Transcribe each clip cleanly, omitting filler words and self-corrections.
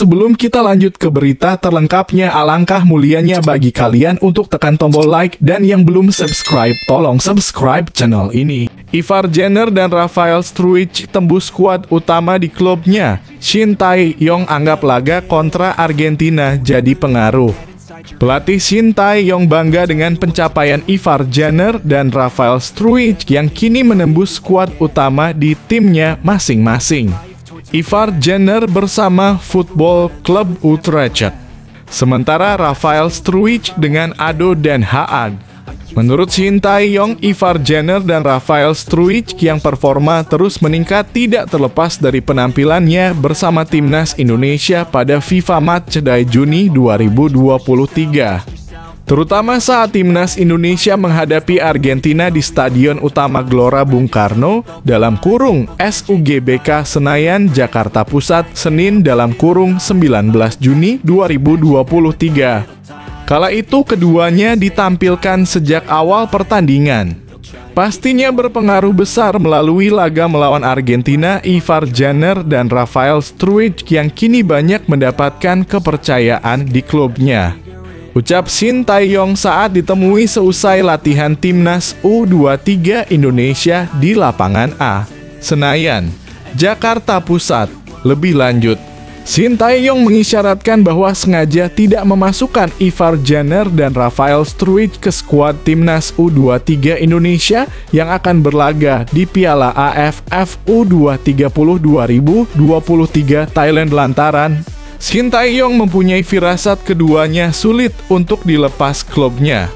sebelum kita lanjut ke berita terlengkapnya, alangkah mulianya bagi kalian untuk tekan tombol like, dan yang belum subscribe, tolong subscribe channel ini. Ivar Jenner dan Rafael Struijk tembus skuad utama di klubnya. Shin Tae-yong anggap laga kontra Argentina jadi pengaruh. Pelatih Shin Tae-yong bangga dengan pencapaian Ivar Jenner dan Rafael Struijk yang kini menembus skuad utama di timnya masing-masing. Ivar Jenner bersama Football Club Utrecht, sementara Rafael Struijk dengan ADO Den Haag. Menurut Shin Tae-yong, Ivar Jenner dan Rafael Struijk yang performa terus meningkat tidak terlepas dari penampilannya bersama timnas Indonesia pada FIFA Matchday Juni 2023. Terutama saat timnas Indonesia menghadapi Argentina di Stadion Utama Gelora Bung Karno (SUGBK Senayan, Jakarta Pusat, Senin (19 Juni 2023). Kala itu keduanya ditampilkan sejak awal pertandingan. Pastinya berpengaruh besar melalui laga melawan Argentina, Ivar Jenner dan Rafael Struijk yang kini banyak mendapatkan kepercayaan di klubnya. Ucap Shin Tae-yong saat ditemui seusai latihan timnas U23 Indonesia di lapangan A, Senayan, Jakarta Pusat. Lebih lanjut, Shin Tae-yong mengisyaratkan bahwa sengaja tidak memasukkan Ivar Jenner dan Rafael Struijk ke skuad timnas U23 Indonesia yang akan berlaga di Piala AFF U20 2023 Thailand lantaran Shin Tae-yong mempunyai firasat keduanya sulit untuk dilepas klubnya.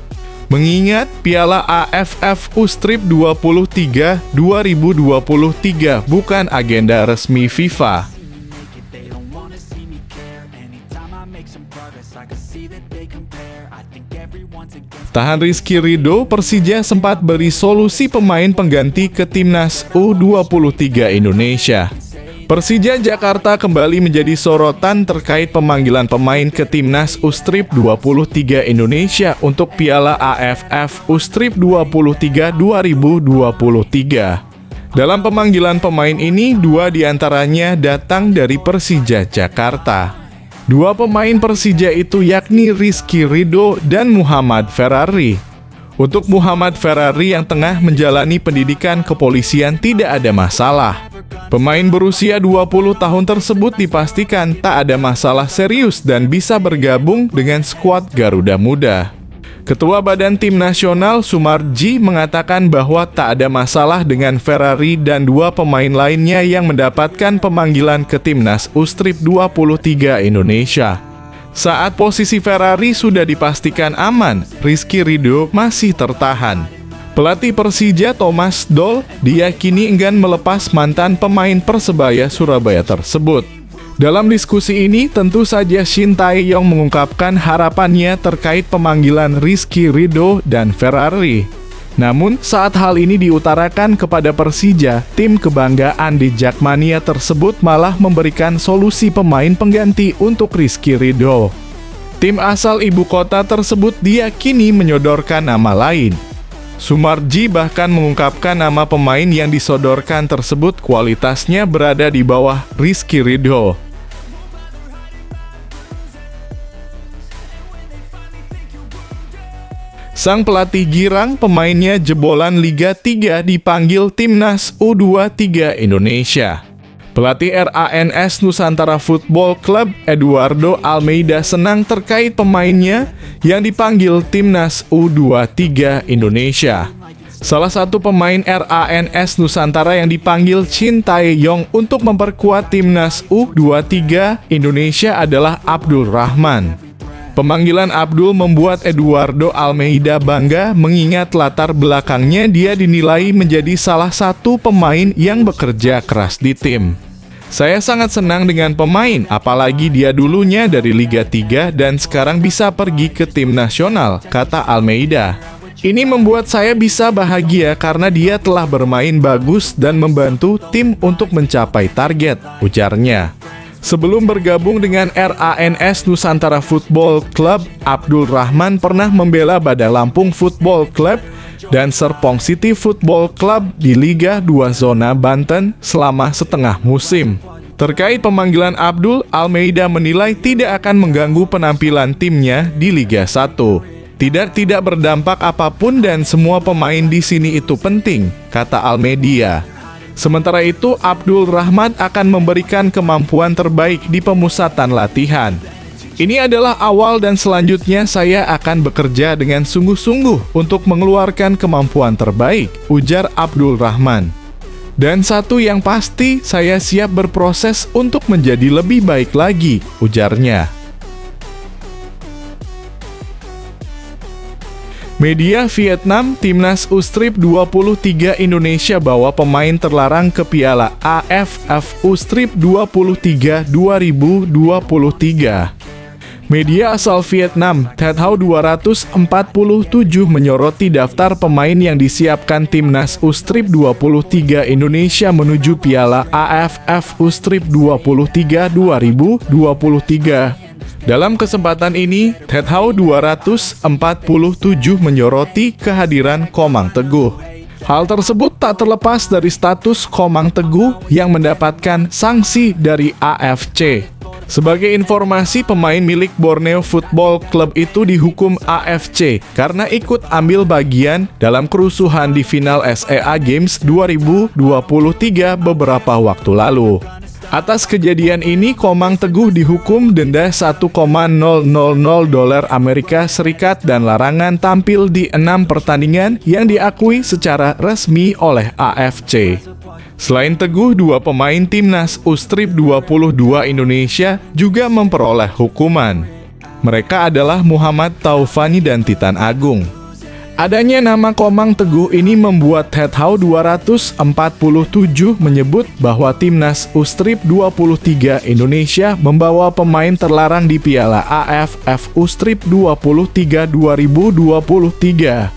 Mengingat Piala AFF U23 2023 bukan agenda resmi FIFA. Tahan Rizky Ridho, Persija sempat beri solusi pemain pengganti ke timnas U23 Indonesia. Persija Jakarta kembali menjadi sorotan terkait pemanggilan pemain ke timnas U23 Indonesia untuk Piala AFF U23 2023. Dalam pemanggilan pemain ini, 2 diantaranya datang dari Persija Jakarta. 2 pemain Persija itu yakni Rizky Ridho dan Muhammad Ferrari. Untuk Muhammad Ferrari yang tengah menjalani pendidikan kepolisian tidak ada masalah. Pemain berusia 20 tahun tersebut dipastikan tak ada masalah serius dan bisa bergabung dengan skuad Garuda Muda. Ketua Badan Tim Nasional Sumarji mengatakan bahwa tak ada masalah dengan Ferrari dan 2 pemain lainnya yang mendapatkan pemanggilan ke timnas U23 Indonesia. Saat posisi Ferrari sudah dipastikan aman, Rizky Ridho masih tertahan. Pelatih Persija Thomas Doll diyakini enggan melepas mantan pemain Persebaya Surabaya tersebut. Dalam diskusi ini, tentu saja Shin Tae-yong mengungkapkan harapannya terkait pemanggilan Rizky Ridho dan Ferrari. Namun, saat hal ini diutarakan kepada Persija, tim kebanggaan di Jakmania tersebut malah memberikan solusi pemain pengganti untuk Rizky Ridho. Tim asal ibu kota tersebut diyakini menyodorkan nama lain. Sumarji bahkan mengungkapkan nama pemain yang disodorkan tersebut kualitasnya berada di bawah Rizky Ridho. Sang pelatih girang pemainnya jebolan Liga 3 dipanggil timnas U23 Indonesia. Pelatih RANS Nusantara Football Club Eduardo Almeida senang terkait pemainnya yang dipanggil timnas U23 Indonesia. Salah satu pemain RANS Nusantara yang dipanggil Shin Tae-yong untuk memperkuat timnas U23 Indonesia adalah Abdul Rahman. Pemanggilan Abdul membuat Eduardo Almeida bangga mengingat latar belakangnya dia dinilai menjadi salah satu pemain yang bekerja keras di tim. Saya sangat senang dengan pemain, apalagi dia dulunya dari Liga 3 dan sekarang bisa pergi ke tim nasional, kata Almeida. Ini membuat saya bisa bahagia karena dia telah bermain bagus dan membantu tim untuk mencapai target, ujarnya. Sebelum bergabung dengan RANS Nusantara Football Club, Abdul Rahman pernah membela Badai Lampung Football Club dan Serpong City Football Club di Liga 2 Zona Banten selama setengah musim. Terkait pemanggilan Abdul, Almeida menilai tidak akan mengganggu penampilan timnya di Liga 1. Tidak berdampak apapun dan semua pemain di sini itu penting, kata Almeida. Sementara itu, Abdul Rahman akan memberikan kemampuan terbaik di pemusatan latihan. Ini adalah awal dan selanjutnya saya akan bekerja dengan sungguh-sungguh untuk mengeluarkan kemampuan terbaik, ujar Abdul Rahman. Dan satu yang pasti, saya siap berproses untuk menjadi lebih baik lagi, ujarnya. Media Vietnam, Timnas U-Strip 23 Indonesia bawa pemain terlarang ke Piala AFF U-Strip 23 2023. Media asal Vietnam, That How 247 menyoroti daftar pemain yang disiapkan Timnas U-Strip 23 Indonesia menuju Piala AFF U-Strip 23 2023. Dalam kesempatan ini, That How 247 menyoroti kehadiran Komang Teguh. Hal tersebut tak terlepas dari status Komang Teguh yang mendapatkan sanksi dari AFC. Sebagai informasi, pemain milik Borneo Football Club itu dihukum AFC karena ikut ambil bagian dalam kerusuhan di final SEA Games 2023 beberapa waktu lalu. Atas kejadian ini, Komang Teguh dihukum denda $1,000 Amerika Serikat dan larangan tampil di 6 pertandingan yang diakui secara resmi oleh AFC. Selain Teguh, 2 pemain Timnas U-Strip 22 Indonesia juga memperoleh hukuman. Mereka adalah Muhammad Taufani dan Titan Agung. Adanya nama Komang Teguh ini membuat That How 247 menyebut bahwa Timnas U-Strip 23 Indonesia membawa pemain terlarang di Piala AFF U-Strip 23 2023.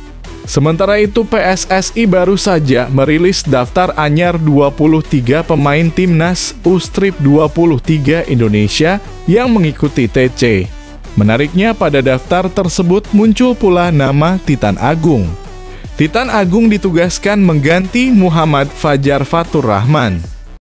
Sementara itu, PSSI baru saja merilis daftar anyar 23 pemain Timnas U-Strip 23 Indonesia yang mengikuti TC. Menariknya, pada daftar tersebut muncul pula nama Titan Agung. Titan Agung ditugaskan mengganti Muhammad Fajar Fatur Rahman.